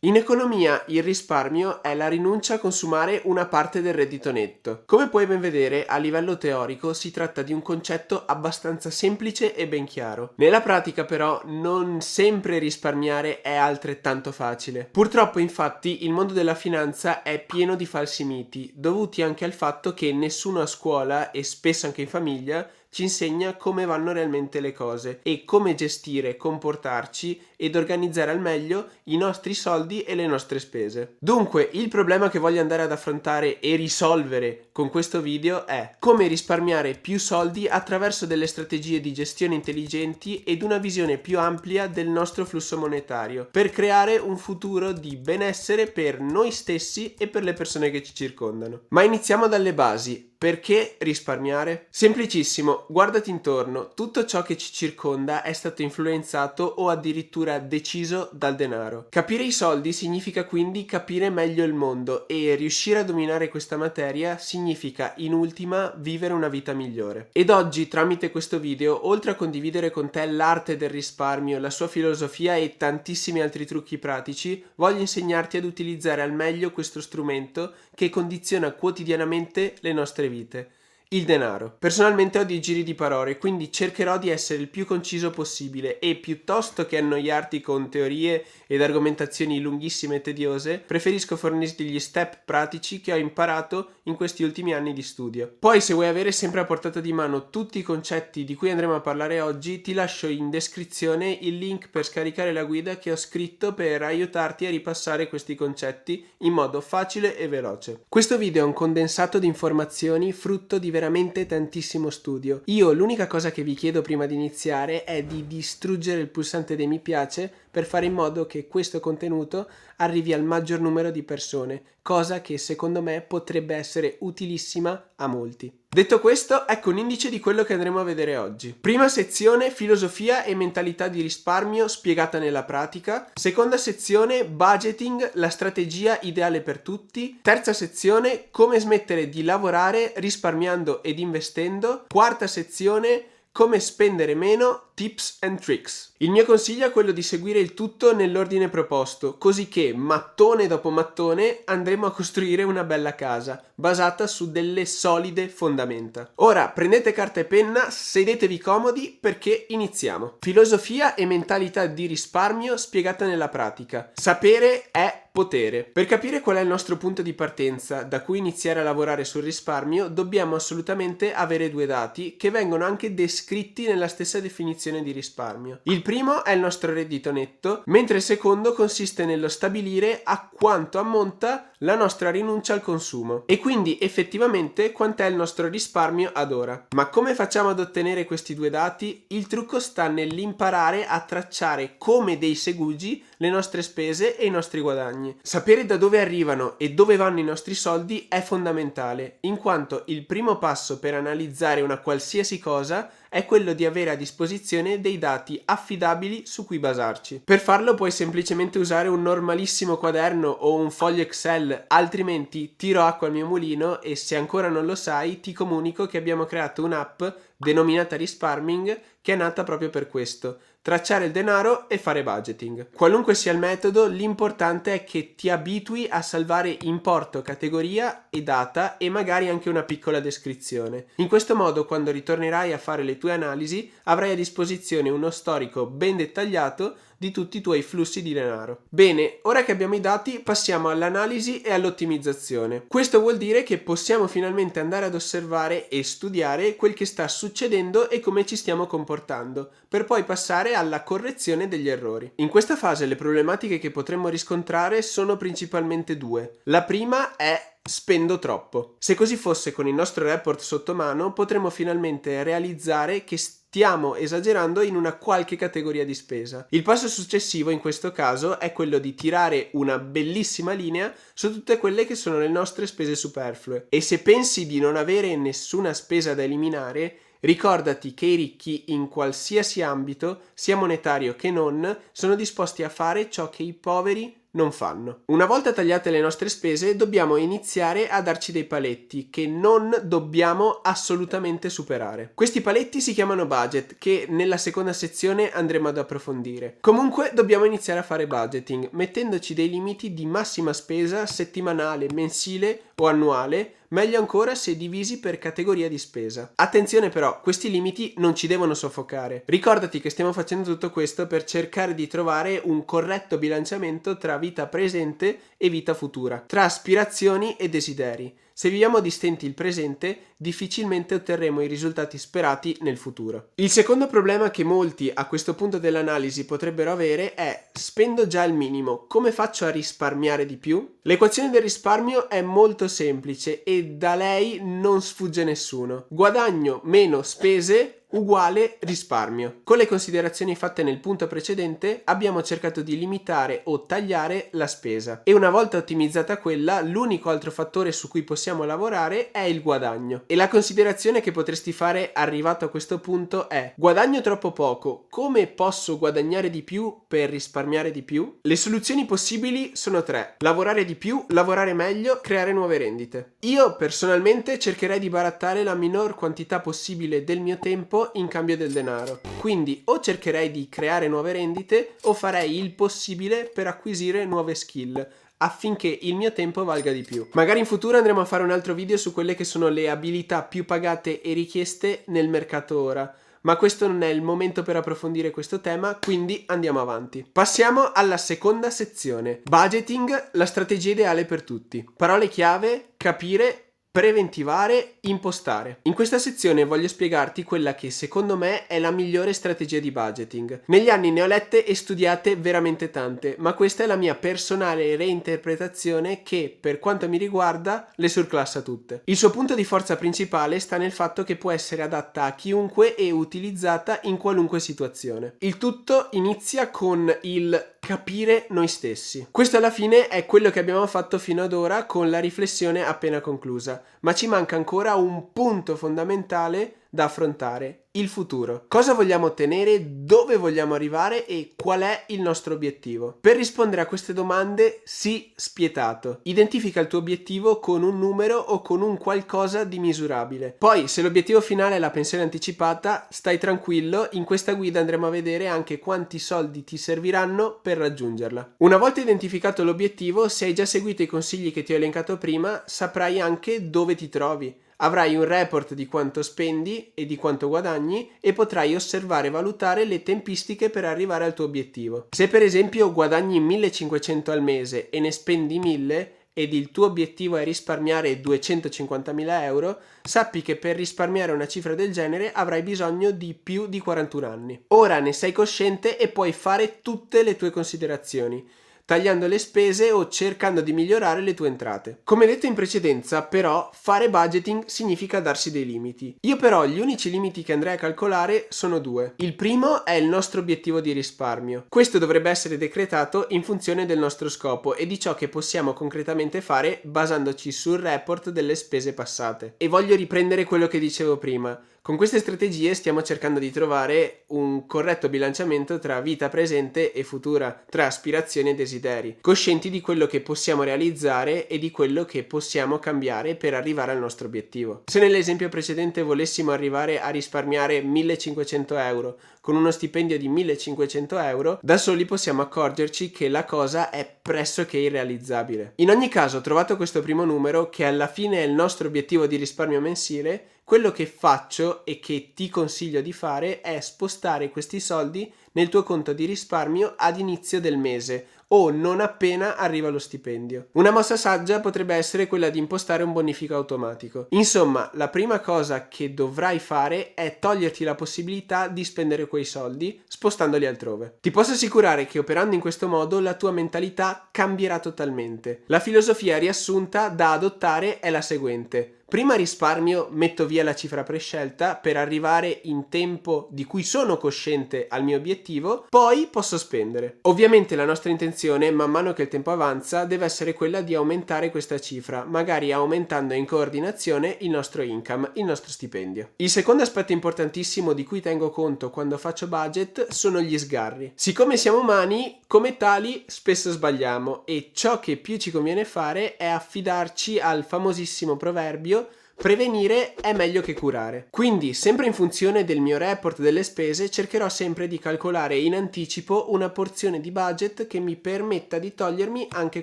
In economia il risparmio è la rinuncia a consumare una parte del reddito netto. Come puoi ben vedere, a livello teorico si tratta di un concetto abbastanza semplice e ben chiaro. Nella pratica però non sempre risparmiare è altrettanto facile. Purtroppo infatti il mondo della finanza è pieno di falsi miti, dovuti anche al fatto che nessuno a scuola e spesso anche in famiglia ci insegna come vanno realmente le cose e come gestire, comportarci ed organizzare al meglio i nostri soldi e le nostre spese. Dunque, il problema che voglio andare ad affrontare e risolvere con questo video è come risparmiare più soldi attraverso delle strategie di gestione intelligenti ed una visione più ampia del nostro flusso monetario per creare un futuro di benessere per noi stessi e per le persone che ci circondano. Ma iniziamo dalle basi. Perché risparmiare? Semplicissimo, guardati intorno, tutto ciò che ci circonda è stato influenzato o addirittura deciso dal denaro. Capire i soldi significa quindi capire meglio il mondo e riuscire a dominare questa materia significa in ultima vivere una vita migliore. Ed oggi tramite questo video, oltre a condividere con te l'arte del risparmio, la sua filosofia e tantissimi altri trucchi pratici, voglio insegnarti ad utilizzare al meglio questo strumento che condiziona quotidianamente le nostre vite. Il denaro. Personalmente ho dei giri di parole, quindi cercherò di essere il più conciso possibile e piuttosto che annoiarti con teorie ed argomentazioni lunghissime e tediose, preferisco fornirti gli step pratici che ho imparato in questi ultimi anni di studio. Poi, se vuoi avere sempre a portata di mano tutti i concetti di cui andremo a parlare oggi, ti lascio in descrizione il link per scaricare la guida che ho scritto per aiutarti a ripassare questi concetti in modo facile e veloce. Questo video è un condensato di informazioni frutto di veramente tantissimo studio. Io l'unica cosa che vi chiedo prima di iniziare è di distruggere il pulsante dei mi piace per fare in modo che questo contenuto arrivi al maggior numero di persone, cosa che secondo me potrebbe essere utilissima a molti. Detto questo, ecco un indice di quello che andremo a vedere oggi. Prima sezione, filosofia e mentalità di risparmio spiegata nella pratica. Seconda sezione, budgeting, la strategia ideale per tutti. Terza sezione, come smettere di lavorare risparmiando ed investendo. Quarta sezione, come spendere meno, tips and tricks. Il mio consiglio è quello di seguire il tutto nell'ordine proposto, così che mattone dopo mattone andremo a costruire una bella casa, basata su delle solide fondamenta. Ora prendete carta e penna, sedetevi comodi perché iniziamo. Filosofia e mentalità di risparmio spiegata nella pratica. Sapere è potere. Per capire qual è il nostro punto di partenza da cui iniziare a lavorare sul risparmio, dobbiamo assolutamente avere due dati che vengono anche descritti nella stessa definizione di risparmio. Il primo è il nostro reddito netto, mentre il secondo consiste nello stabilire a quanto ammonta la nostra rinuncia al consumo e quindi effettivamente quant'è il nostro risparmio ad ora. Ma come facciamo ad ottenere questi due dati? Il trucco sta nell'imparare a tracciare come dei segugi le nostre spese e i nostri guadagni. Sapere da dove arrivano e dove vanno i nostri soldi è fondamentale, in quanto il primo passo per analizzare una qualsiasi cosa è quello di avere a disposizione dei dati affidabili su cui basarci. Per farlo puoi semplicemente usare un normalissimo quaderno o un foglio Excel, altrimenti tiro acqua al mio mulino e se ancora non lo sai ti comunico che abbiamo creato un'app denominata Risparming che è nata proprio per questo. Tracciare il denaro e fare budgeting. Qualunque sia il metodo, l'importante è che ti abitui a salvare importo, categoria e data e magari anche una piccola descrizione. In questo modo, quando ritornerai a fare le tue analisi, avrai a disposizione uno storico ben dettagliato di tutti i tuoi flussi di denaro. Bene, ora che abbiamo i dati, passiamo all'analisi e all'ottimizzazione. Questo vuol dire che possiamo finalmente andare ad osservare e studiare quel che sta succedendo e come ci stiamo comportando, per poi passare alla correzione degli errori. In questa fase le problematiche che potremmo riscontrare sono principalmente due. La prima è spendo troppo. Se così fosse con il nostro report sotto mano, potremmo finalmente realizzare che stiamo esagerando in una qualche categoria di spesa. Il passo successivo in questo caso è quello di tirare una bellissima linea su tutte quelle che sono le nostre spese superflue. E se pensi di non avere nessuna spesa da eliminare, ricordati che i ricchi in qualsiasi ambito, sia monetario che non, sono disposti a fare ciò che i poveri non fanno. Una volta tagliate le nostre spese, dobbiamo iniziare a darci dei paletti che non dobbiamo assolutamente superare. Questi paletti si chiamano budget, che nella seconda sezione andremo ad approfondire. Comunque dobbiamo iniziare a fare budgeting, mettendoci dei limiti di massima spesa settimanale, mensile o annuale, meglio ancora se divisi per categoria di spesa. Attenzione però, questi limiti non ci devono soffocare. Ricordati che stiamo facendo tutto questo per cercare di trovare un corretto bilanciamento tra vita presente e vita futura, tra aspirazioni e desideri. Se viviamo di stenti il presente, difficilmente otterremo i risultati sperati nel futuro. Il secondo problema che molti a questo punto dell'analisi potrebbero avere è: spendo già il minimo, come faccio a risparmiare di più? L'equazione del risparmio è molto semplice e da lei non sfugge nessuno. Guadagno meno spese uguale risparmio. Con le considerazioni fatte nel punto precedente abbiamo cercato di limitare o tagliare la spesa e una volta ottimizzata quella, l'unico altro fattore su cui possiamo lavorare è il guadagno. E la considerazione che potresti fare arrivato a questo punto è: guadagno troppo poco, come posso guadagnare di più per risparmiare di più? Le soluzioni possibili sono tre: lavorare di più, lavorare meglio, creare nuove rendite. Io personalmente cercherei di barattare la minor quantità possibile del mio tempo in cambio del denaro. Quindi o cercherei di creare nuove rendite o farei il possibile per acquisire nuove skill affinché il mio tempo valga di più. Magari in futuro andremo a fare un altro video su quelle che sono le abilità più pagate e richieste nel mercato ora. Ma questo non è il momento per approfondire questo tema, quindi andiamo avanti. Passiamo alla seconda sezione. Budgeting, la strategia ideale per tutti. Parole chiave: capire, preventivare, impostare. In questa sezione voglio spiegarti quella che secondo me è la migliore strategia di budgeting. Negli anni ne ho lette e studiate veramente tante, ma questa è la mia personale reinterpretazione che, per quanto mi riguarda, le surclassa tutte. Il suo punto di forza principale sta nel fatto che può essere adatta a chiunque e utilizzata in qualunque situazione. Il tutto inizia con il capire noi stessi. Questo alla fine è quello che abbiamo fatto fino ad ora con la riflessione appena conclusa, ma ci manca ancora un punto fondamentale da affrontare: il futuro. Cosa vogliamo ottenere, dove vogliamo arrivare e qual è il nostro obiettivo? Per rispondere a queste domande, sii spietato. Identifica il tuo obiettivo con un numero o con un qualcosa di misurabile. Poi, se l'obiettivo finale è la pensione anticipata, stai tranquillo, in questa guida andremo a vedere anche quanti soldi ti serviranno per raggiungerla. Una volta identificato l'obiettivo, se hai già seguito i consigli che ti ho elencato prima, saprai anche dove ti trovi. Avrai un report di quanto spendi e di quanto guadagni e potrai osservare e valutare le tempistiche per arrivare al tuo obiettivo. Se per esempio guadagni 1500 al mese e ne spendi 1000 ed il tuo obiettivo è risparmiare 250.000 euro, sappi che per risparmiare una cifra del genere avrai bisogno di più di 41 anni. Ora ne sei cosciente e puoi fare tutte le tue considerazioni, tagliando le spese o cercando di migliorare le tue entrate. Come detto in precedenza, però, fare budgeting significa darsi dei limiti. Io però gli unici limiti che andrei a calcolare sono due. Il primo è il nostro obiettivo di risparmio. Questo dovrebbe essere decretato in funzione del nostro scopo e di ciò che possiamo concretamente fare basandoci sul report delle spese passate. E voglio riprendere quello che dicevo prima. Con queste strategie stiamo cercando di trovare un corretto bilanciamento tra vita presente e futura, tra aspirazioni e desideri, coscienti di quello che possiamo realizzare e di quello che possiamo cambiare per arrivare al nostro obiettivo. Se nell'esempio precedente volessimo arrivare a risparmiare 1500 euro con uno stipendio di 1500 euro, da soli possiamo accorgerci che la cosa è pressoché irrealizzabile. In ogni caso, trovato questo primo numero, che alla fine è il nostro obiettivo di risparmio mensile, quello che faccio e che ti consiglio di fare è spostare questi soldi nel tuo conto di risparmio ad inizio del mese o non appena arriva lo stipendio. Una mossa saggia potrebbe essere quella di impostare un bonifico automatico. Insomma, la prima cosa che dovrai fare è toglierti la possibilità di spendere quei soldi spostandoli altrove. Ti posso assicurare che operando in questo modo la tua mentalità cambierà totalmente. La filosofia riassunta da adottare è la seguente: Prima risparmio, metto via la cifra prescelta per arrivare in tempo di cui sono cosciente al mio obiettivo, poi posso spendere. Ovviamente la nostra intenzione, man mano che il tempo avanza, deve essere quella di aumentare questa cifra, magari aumentando in coordinazione il nostro income, il nostro stipendio. Il secondo aspetto importantissimo di cui tengo conto quando faccio budget sono gli sgarri. Siccome siamo umani, come tali spesso sbagliamo e ciò che più ci conviene fare è affidarci al famosissimo proverbio: prevenire è meglio che curare. Quindi, sempre in funzione del mio report delle spese, cercherò sempre di calcolare in anticipo una porzione di budget che mi permetta di togliermi anche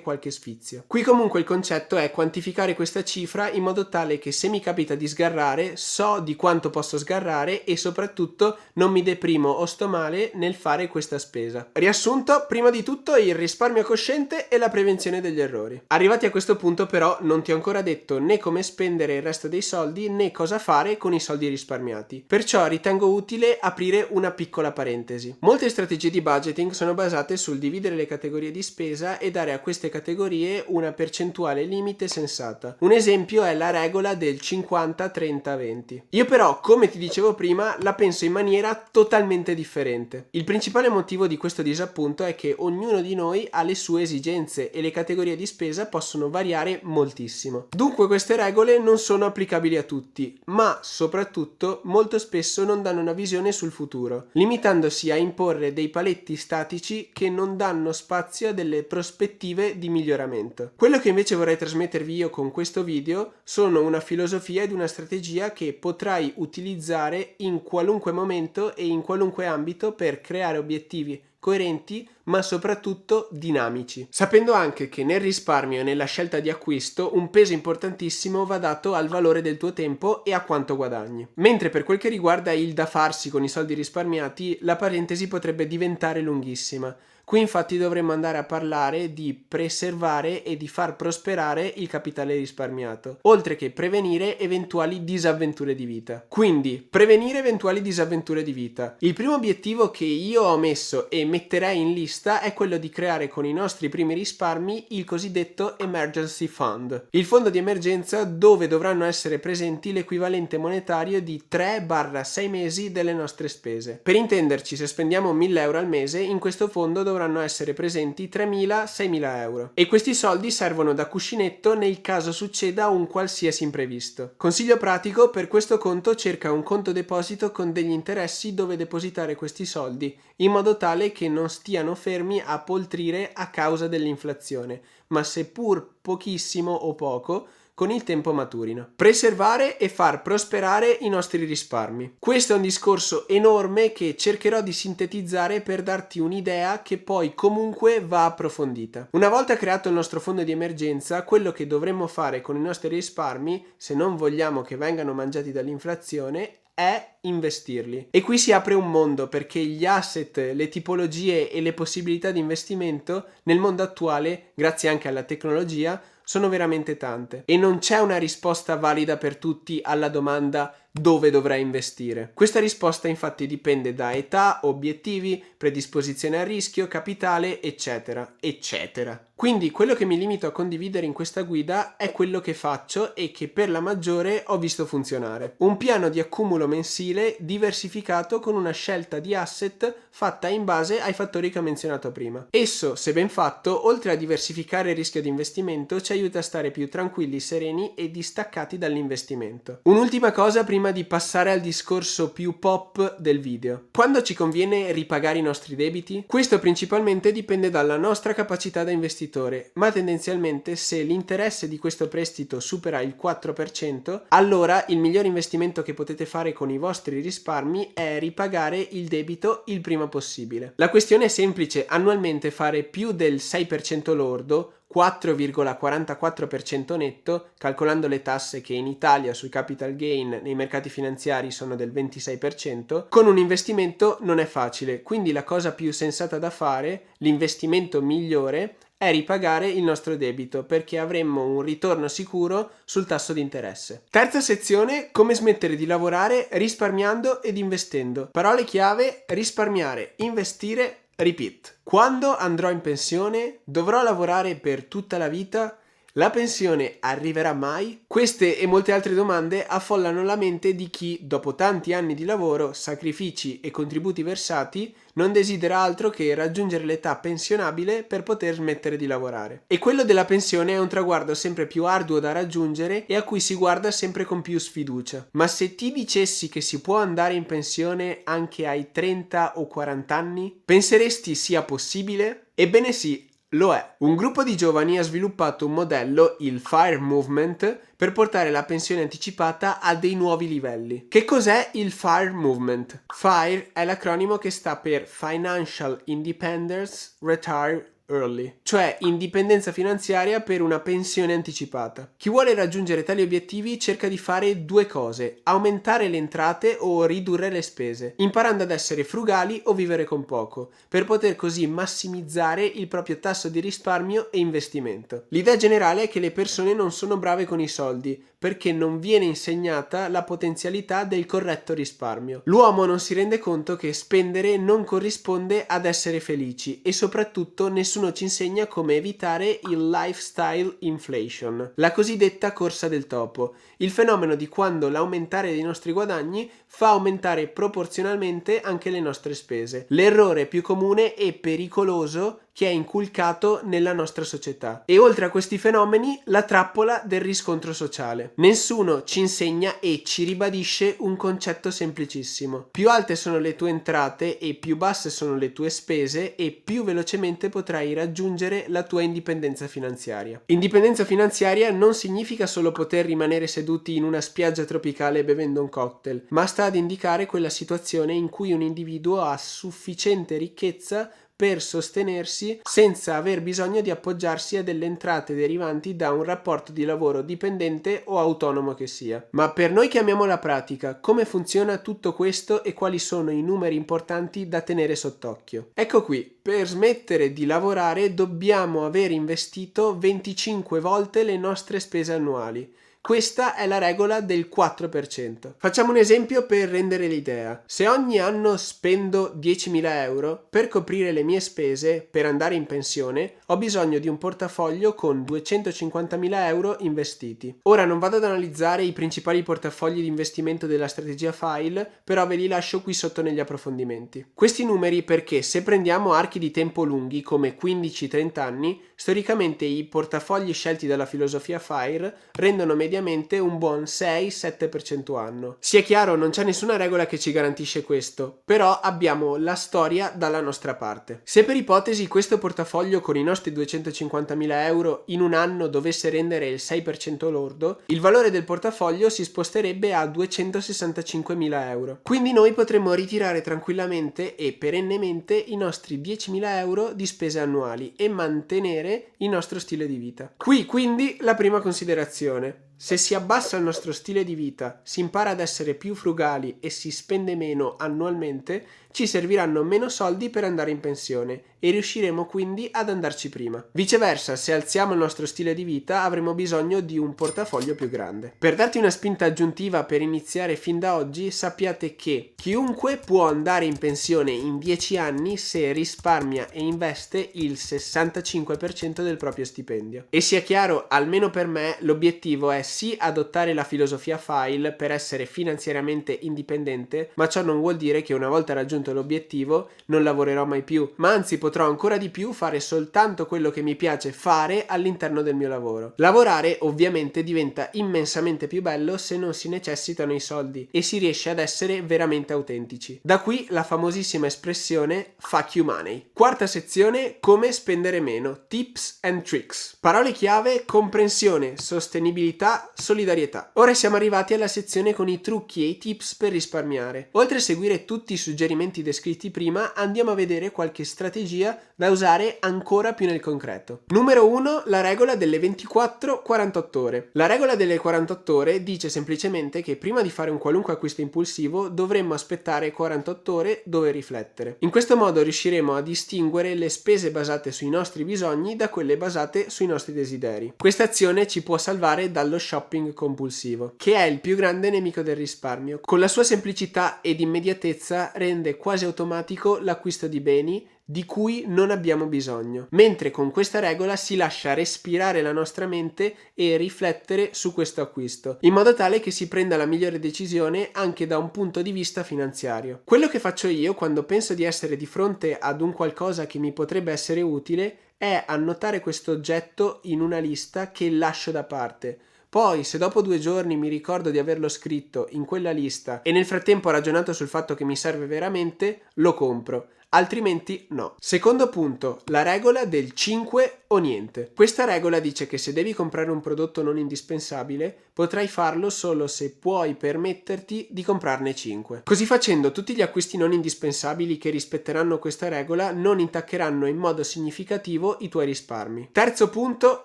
qualche sfizio. Qui comunque il concetto è quantificare questa cifra in modo tale che se mi capita di sgarrare, so di quanto posso sgarrare e soprattutto non mi deprimo o sto male nel fare questa spesa. Riassunto, prima di tutto il risparmio cosciente e la prevenzione degli errori. Arrivati a questo punto però non ti ho ancora detto né come spendere il resto dei soldi né cosa fare con i soldi risparmiati. Perciò ritengo utile aprire una piccola parentesi. Molte strategie di budgeting sono basate sul dividere le categorie di spesa e dare a queste categorie una percentuale limite sensata. Un esempio è la regola del 50-30-20. Io però, come ti dicevo prima, la penso in maniera totalmente differente. Il principale motivo di questo disappunto è che ognuno di noi ha le sue esigenze e le categorie di spesa possono variare moltissimo. Dunque queste regole non sono applicabili a tutti, ma soprattutto molto spesso non danno una visione sul futuro, limitandosi a imporre dei paletti statici che non danno spazio a delle prospettive di miglioramento. Quello che invece vorrei trasmettervi io con questo video sono una filosofia ed una strategia che potrai utilizzare in qualunque momento e in qualunque ambito per creare obiettivi coerenti ma soprattutto dinamici, sapendo anche che nel risparmio e nella scelta di acquisto un peso importantissimo va dato al valore del tuo tempo e a quanto guadagni. Mentre per quel che riguarda il da farsi con i soldi risparmiati, la parentesi potrebbe diventare lunghissima. Qui infatti dovremmo andare a parlare di preservare e di far prosperare il capitale risparmiato, oltre che prevenire eventuali disavventure di vita. Quindi, prevenire eventuali disavventure di vita. Il primo obiettivo che io ho messo e metterei in lista è quello di creare con i nostri primi risparmi il cosiddetto Emergency Fund, il fondo di emergenza dove dovranno essere presenti l'equivalente monetario di 3-6 mesi delle nostre spese. Per intenderci, se spendiamo 1.000 euro al mese, in questo fondo dovranno essere presenti 3.000-6.000 euro e questi soldi servono da cuscinetto nel caso succeda un qualsiasi imprevisto. Consiglio pratico: per questo conto cerca un conto deposito con degli interessi dove depositare questi soldi, in modo tale che non stiano fermi a poltrire a causa dell'inflazione, ma seppur pochissimo o poco, con il tempo maturino. Preservare e far prosperare i nostri risparmi. Questo è un discorso enorme che cercherò di sintetizzare per darti un'idea che poi comunque va approfondita. Una volta creato il nostro fondo di emergenza, quello che dovremmo fare con i nostri risparmi, se non vogliamo che vengano mangiati dall'inflazione, è investirli. E qui si apre un mondo, perché gli asset, le tipologie e le possibilità di investimento nel mondo attuale, grazie anche alla tecnologia, sono veramente tante e non c'è una risposta valida per tutti alla domanda dove dovrai investire. Questa risposta infatti dipende da età, obiettivi, predisposizione al rischio, capitale, eccetera, eccetera. Quindi quello che mi limito a condividere in questa guida è quello che faccio e che per la maggiore ho visto funzionare. Un piano di accumulo mensile diversificato con una scelta di asset fatta in base ai fattori che ho menzionato prima. Esso, se ben fatto, oltre a diversificare il rischio di investimento, ci aiuta a stare più tranquilli, sereni e distaccati dall'investimento. Un'ultima cosa prima di passare al discorso più pop del video. Quando ci conviene ripagare i nostri debiti? Questo principalmente dipende dalla nostra capacità da investitore, ma tendenzialmente se l'interesse di questo prestito supera il 4%, allora il miglior investimento che potete fare con i vostri risparmi è ripagare il debito il prima possibile. La questione è semplice: annualmente fare più del 6% lordo, 4,44% netto, calcolando le tasse che in Italia sui capital gain nei mercati finanziari sono del 26%, con un investimento non è facile, quindi la cosa più sensata da fare, l'investimento migliore, è ripagare il nostro debito, perché avremmo un ritorno sicuro sul tasso di interesse. Terza sezione: come smettere di lavorare risparmiando ed investendo. Parole chiave: risparmiare, investire, repeat. Quando andrò in pensione? Dovrò lavorare per tutta la vita? La pensione arriverà mai? Queste e molte altre domande affollano la mente di chi, dopo tanti anni di lavoro, sacrifici e contributi versati, non desidera altro che raggiungere l'età pensionabile per poter smettere di lavorare. E quello della pensione è un traguardo sempre più arduo da raggiungere e a cui si guarda sempre con più sfiducia. Ma se ti dicessi che si può andare in pensione anche ai 30 o 40 anni, penseresti sia possibile? Ebbene sì, lo è. Un gruppo di giovani ha sviluppato un modello, il FIRE Movement, per portare la pensione anticipata a dei nuovi livelli. Che cos'è il FIRE Movement? FIRE è l'acronimo che sta per Financial Independence Retire Early, cioè indipendenza finanziaria per una pensione anticipata. Chi vuole raggiungere tali obiettivi cerca di fare due cose: aumentare le entrate o ridurre le spese, imparando ad essere frugali o vivere con poco, per poter così massimizzare il proprio tasso di risparmio e investimento. L'idea generale è che le persone non sono brave con i soldi, perché non viene insegnata la potenzialità del corretto risparmio. L'uomo non si rende conto che spendere non corrisponde ad essere felici e soprattutto nessuno ci insegna come evitare il lifestyle inflation, la cosiddetta corsa del topo, il fenomeno di quando l'aumentare dei nostri guadagni fa aumentare proporzionalmente anche le nostre spese. L'errore più comune e pericoloso che è inculcato nella nostra società. E oltre a questi fenomeni, la trappola del riscontro sociale. Nessuno ci insegna e ci ribadisce un concetto semplicissimo: più alte sono le tue entrate e più basse sono le tue spese e più velocemente potrai raggiungere la tua indipendenza finanziaria. Indipendenza finanziaria non significa solo poter rimanere seduti in una spiaggia tropicale bevendo un cocktail, ma sta ad indicare quella situazione in cui un individuo ha sufficiente ricchezza per sostenersi senza aver bisogno di appoggiarsi a delle entrate derivanti da un rapporto di lavoro dipendente o autonomo che sia. Ma per noi che amiamo la pratica, come funziona tutto questo e quali sono i numeri importanti da tenere sott'occhio? Ecco qui, per smettere di lavorare dobbiamo aver investito 25 volte le nostre spese annuali. Questa è la regola del 4%. Facciamo un esempio per rendere l'idea. Se ogni anno spendo 10.000 euro per coprire le mie spese per andare in pensione, ho bisogno di un portafoglio con 250.000 euro investiti. Ora non vado ad analizzare i principali portafogli di investimento della strategia FIRE, però ve li lascio qui sotto negli approfondimenti. Questi numeri perché se prendiamo archi di tempo lunghi come 15-30 anni, storicamente i portafogli scelti dalla filosofia FIRE rendono mediamente un buon 6-7% anno. Sia chiaro, non c'è nessuna regola che ci garantisce questo, però abbiamo la storia dalla nostra parte. Se per ipotesi questo portafoglio con i nostri 250.000 euro in un anno dovesse rendere il 6% lordo, il valore del portafoglio si sposterebbe a 265.000 euro. Quindi noi potremmo ritirare tranquillamente e perennemente i nostri 10.000 euro di spese annuali e mantenere il nostro stile di vita. Qui quindi la prima considerazione: se si abbassa il nostro stile di vita, si impara ad essere più frugali e si spende meno annualmente, ci serviranno meno soldi per andare in pensione e riusciremo quindi ad andarci prima. Viceversa, se alziamo il nostro stile di vita, avremo bisogno di un portafoglio più grande. Per darti una spinta aggiuntiva per iniziare fin da oggi, sappiate che chiunque può andare in pensione in 10 anni se risparmia e investe il 65% del proprio stipendio. E sia chiaro, almeno per me, l'obiettivo è sì adottare la filosofia FIRE per essere finanziariamente indipendente, ma ciò non vuol dire che una volta raggiunto l'obiettivo non lavorerò mai più, ma anzi potrò ancora di più fare soltanto quello che mi piace fare all'interno del mio lavoro. Lavorare ovviamente diventa immensamente più bello se non si necessitano i soldi e si riesce ad essere veramente autentici. Da qui la famosissima espressione fuck you money. Quarta sezione: come spendere meno, tips and tricks. Parole chiave: comprensione, sostenibilità, solidarietà. Ora siamo arrivati alla sezione con i trucchi e i tips per risparmiare. Oltre a seguire tutti i suggerimenti descritti prima, andiamo a vedere qualche strategia da usare ancora più nel concreto. Numero 1: la regola delle 24-48 ore. La regola delle 48 ore dice semplicemente che prima di fare un qualunque acquisto impulsivo dovremmo aspettare 48 ore dove riflettere. In questo modo riusciremo a distinguere le spese basate sui nostri bisogni da quelle basate sui nostri desideri. Questa azione ci può salvare dallo shopping compulsivo, che è il più grande nemico del risparmio. Con la sua semplicità ed immediatezza rende quasi automatico l'acquisto di beni di cui non abbiamo bisogno, mentre con questa regola si lascia respirare la nostra mente e riflettere su questo acquisto, in modo tale che si prenda la migliore decisione anche da un punto di vista finanziario. Quello che faccio io quando penso di essere di fronte ad un qualcosa che mi potrebbe essere utile è annotare questo oggetto in una lista che lascio da parte. Poi, se dopo 2 giorni mi ricordo di averlo scritto in quella lista e nel frattempo ho ragionato sul fatto che mi serve veramente, lo compro. Altrimenti no. Secondo punto, la regola del 5 o niente. Questa regola dice che se devi comprare un prodotto non indispensabile, potrai farlo solo se puoi permetterti di comprarne 5. Così facendo, tutti gli acquisti non indispensabili che rispetteranno questa regola non intaccheranno in modo significativo i tuoi risparmi. Terzo punto,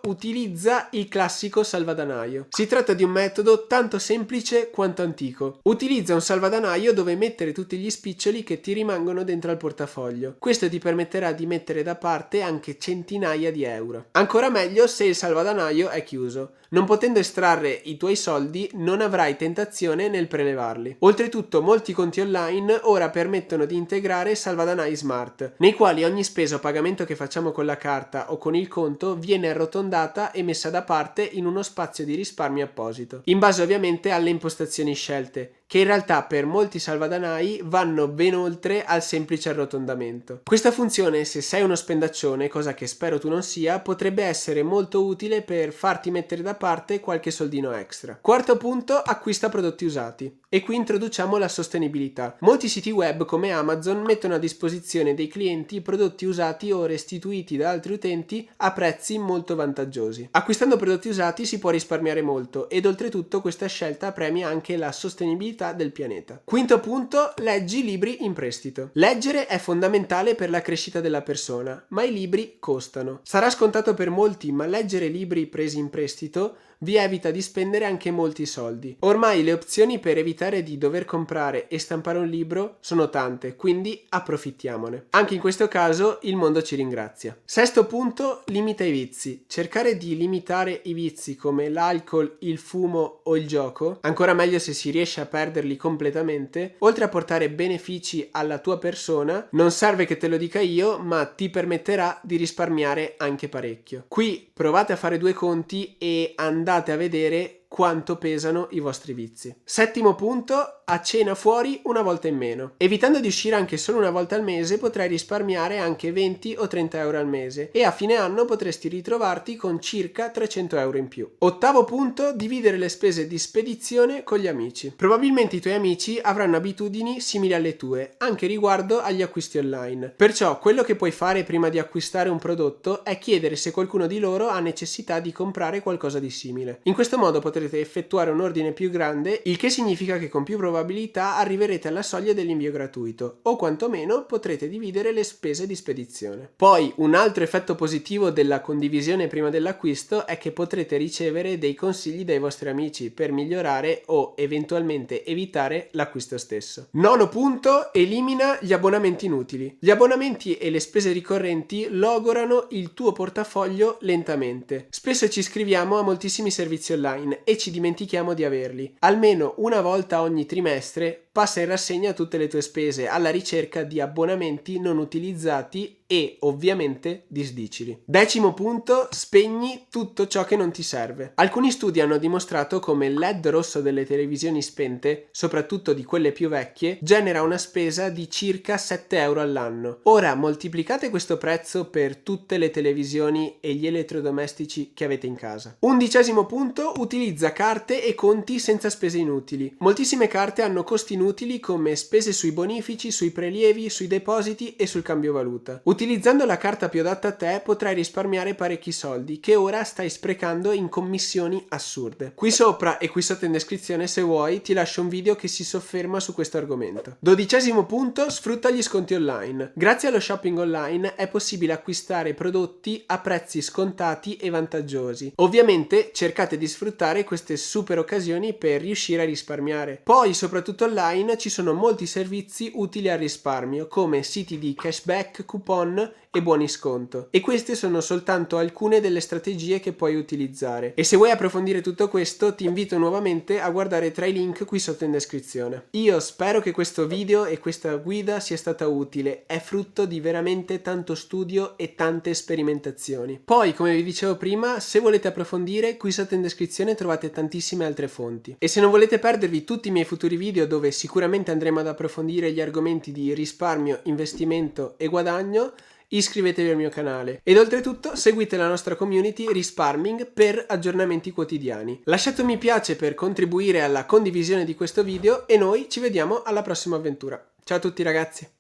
utilizza il classico salvadanaio. Si tratta di un metodo tanto semplice quanto antico. Utilizza un salvadanaio dove mettere tutti gli spiccioli che ti rimangono dentro al portafoglio. Questo ti permetterà di mettere da parte anche centinaia di euro. Ancora meglio se il salvadanaio è chiuso. Non potendo estrarre i tuoi soldi, non avrai tentazione nel prelevarli. Oltretutto, molti conti online ora permettono di integrare salvadanai smart, nei quali ogni spesa o pagamento che facciamo con la carta o con il conto viene arrotondata e messa da parte in uno spazio di risparmio apposito, in base ovviamente alle impostazioni scelte, che in realtà per molti salvadanai vanno ben oltre al semplice arrotondamento. Questa funzione, se sei uno spendaccione, cosa che spero tu non sia, potrebbe essere molto utile per farti mettere da parte qualche soldino extra. Quarto punto, acquista prodotti usati. E qui introduciamo la sostenibilità. Molti siti web come Amazon mettono a disposizione dei clienti prodotti usati o restituiti da altri utenti a prezzi molto vantaggiosi. Acquistando prodotti usati si può risparmiare molto ed oltretutto questa scelta premia anche la sostenibilità del pianeta. Quinto punto, leggi libri in prestito. Leggere è fondamentale per la crescita della persona, ma i libri costano. Sarà scontato per molti, ma leggere libri presi in prestito vi evita di spendere anche molti soldi. Ormai le opzioni per evitare di dover comprare e stampare un libro sono tante, quindi approfittiamone. Anche in questo caso il mondo ci ringrazia. Sesto punto, limita i vizi. Cercare di limitare i vizi come l'alcol, il fumo o il gioco, ancora meglio se si riesce a perderli completamente, oltre a portare benefici alla tua persona, non serve che te lo dica io, ma ti permetterà di risparmiare anche parecchio. Qui provate a fare 2 conti e andate a vedere quanto pesano i vostri vizi. Settimo punto, a cena fuori una volta in meno. Evitando di uscire anche solo una volta al mese potrai risparmiare anche 20 o 30 euro al mese e a fine anno potresti ritrovarti con circa 300 euro in più. Ottavo punto, dividere le spese di spedizione con gli amici. Probabilmente i tuoi amici avranno abitudini simili alle tue, anche riguardo agli acquisti online. Perciò quello che puoi fare prima di acquistare un prodotto è chiedere se qualcuno di loro ha necessità di comprare qualcosa di simile. In questo modo potrete effettuare un ordine più grande, il che significa che con più probabilità arriverete alla soglia dell'invio gratuito o quantomeno potrete dividere le spese di spedizione. Poi un altro effetto positivo della condivisione prima dell'acquisto è che potrete ricevere dei consigli dai vostri amici per migliorare o eventualmente evitare l'acquisto stesso. Nono punto, elimina gli abbonamenti inutili. Gli abbonamenti e le spese ricorrenti logorano il tuo portafoglio lentamente. Spesso ci iscriviamo a moltissimi servizi online e ci dimentichiamo di averli. Almeno una volta ogni trimestre passa in rassegna tutte le tue spese alla ricerca di abbonamenti non utilizzati e ovviamente disdicili. Decimo punto, spegni tutto ciò che non ti serve. Alcuni studi hanno dimostrato come il LED rosso delle televisioni spente, soprattutto di quelle più vecchie, genera una spesa di circa 7 euro all'anno. Ora moltiplicate questo prezzo per tutte le televisioni e gli elettrodomestici che avete in casa. Undicesimo punto, utilizza carte e conti senza spese inutili. Moltissime carte hanno costi inutili come spese sui bonifici, sui prelievi, sui depositi e sul cambio valuta. Utilizzando la carta più adatta a te potrai risparmiare parecchi soldi che ora stai sprecando in commissioni assurde. Qui sopra e qui sotto in descrizione, se vuoi, ti lascio un video che si sofferma su questo argomento. Dodicesimo punto, sfrutta gli sconti online. Grazie allo shopping online è possibile acquistare prodotti a prezzi scontati e vantaggiosi. Ovviamente cercate di sfruttare queste super occasioni per riuscire a risparmiare. Poi, soprattutto online, ci sono molti servizi utili al risparmio, come siti di cashback, coupon coupon e buoni sconto. E queste sono soltanto alcune delle strategie che puoi utilizzare. E se vuoi approfondire tutto questo, ti invito nuovamente a guardare tra i link qui sotto in descrizione. Io spero che questo video e questa guida sia stata utile, è frutto di veramente tanto studio e tante sperimentazioni. Poi, come vi dicevo prima, se volete approfondire, qui sotto in descrizione trovate tantissime altre fonti. E se non volete perdervi tutti i miei futuri video dove sicuramente andremo ad approfondire gli argomenti di risparmio, investimento e guadagno, iscrivetevi al mio canale ed oltretutto seguite la nostra community Risparming per aggiornamenti quotidiani. Lasciate un mi piace per contribuire alla condivisione di questo video e noi ci vediamo alla prossima avventura. Ciao a tutti ragazzi!